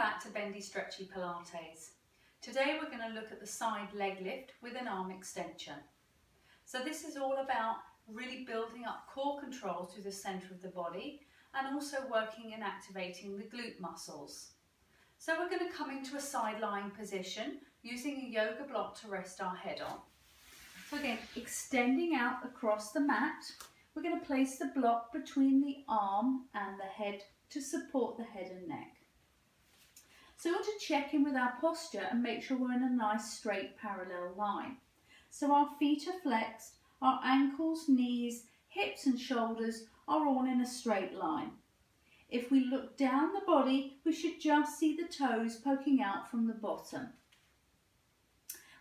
back to Bendy Stretchy Pilates. Today we're going to look at the side leg lift with an arm extension. So this is all about really building up core control through the centre of the body and also working and activating the glute muscles. So we're going to come into a side lying position using a yoga block to rest our head on. So again, extending out across the mat, we're going to place the block between the arm and the head to support the head and neck. So we want to check in with our posture and make sure we're in a nice straight parallel line. So our feet are flexed, our ankles, knees, hips and shoulders are all in a straight line. If we look down the body, we should just see the toes poking out from the bottom.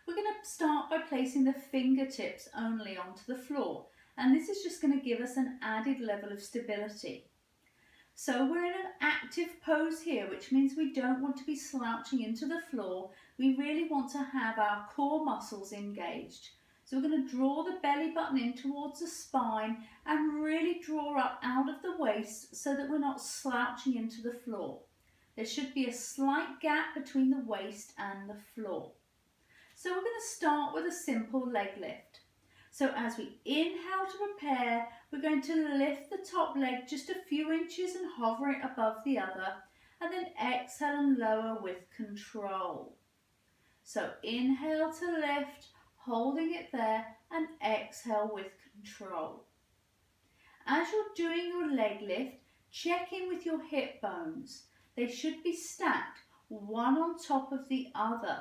We're going to start by placing the fingertips only onto the floor, and this is just going to give us an added level of stability. So we're in an active pose here, which means we don't want to be slouching into the floor. We really want to have our core muscles engaged. So we're going to draw the belly button in towards the spine and really draw up out of the waist so that we're not slouching into the floor. There should be a slight gap between the waist and the floor. So we're going to start with a simple leg lift. So as we inhale to prepare, we're going to lift the top leg just a few inches and hover it above the other, and then exhale and lower with control. So inhale to lift, holding it there, and exhale with control. As you're doing your leg lift, check in with your hip bones. They should be stacked one on top of the other.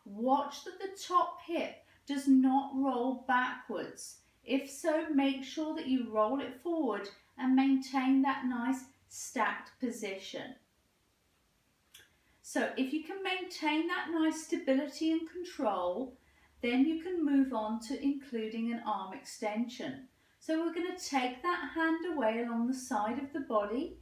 Watch that the top hip does not roll backwards. If so, make sure that you roll it forward and maintain that nice stacked position. So if you can maintain that nice stability and control, then you can move on to including an arm extension. So we're going to take that hand away along the side of the body.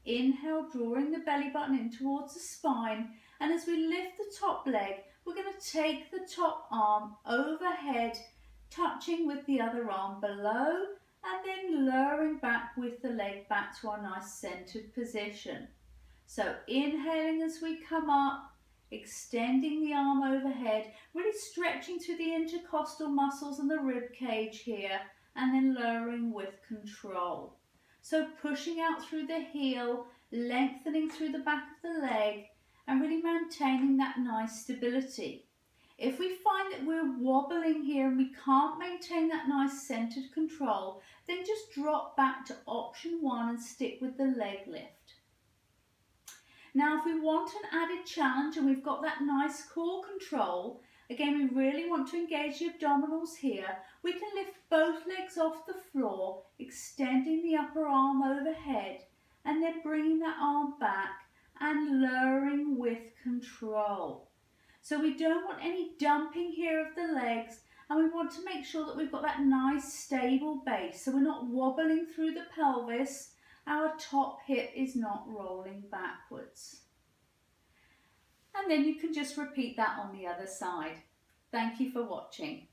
Inhale, drawing the belly button in towards the spine, and as we lift the top leg, we're going to take the top arm overhead, touching with the other arm below, and then lowering back with the leg back to our nice centered position. So inhaling as we come up, extending the arm overhead, really stretching through the intercostal muscles and the rib cage here, and then lowering with control. So pushing out through the heel, lengthening through the back of the leg, and really maintaining that nice stability. If we find that we're wobbling here and we can't maintain that nice centered control, then just drop back to option 1 and stick with the leg lift. Now if we want an added challenge and we've got that nice core control, again we really want to engage the abdominals here, we can lift both legs off the floor, extending the upper arm overhead and then bringing that arm back and lowering with control. So we don't want any dumping here of the legs, and we want to make sure that we've got that nice stable base so we're not wobbling through the pelvis, our top hip is not rolling backwards. And then you can just repeat that on the other side. Thank you for watching.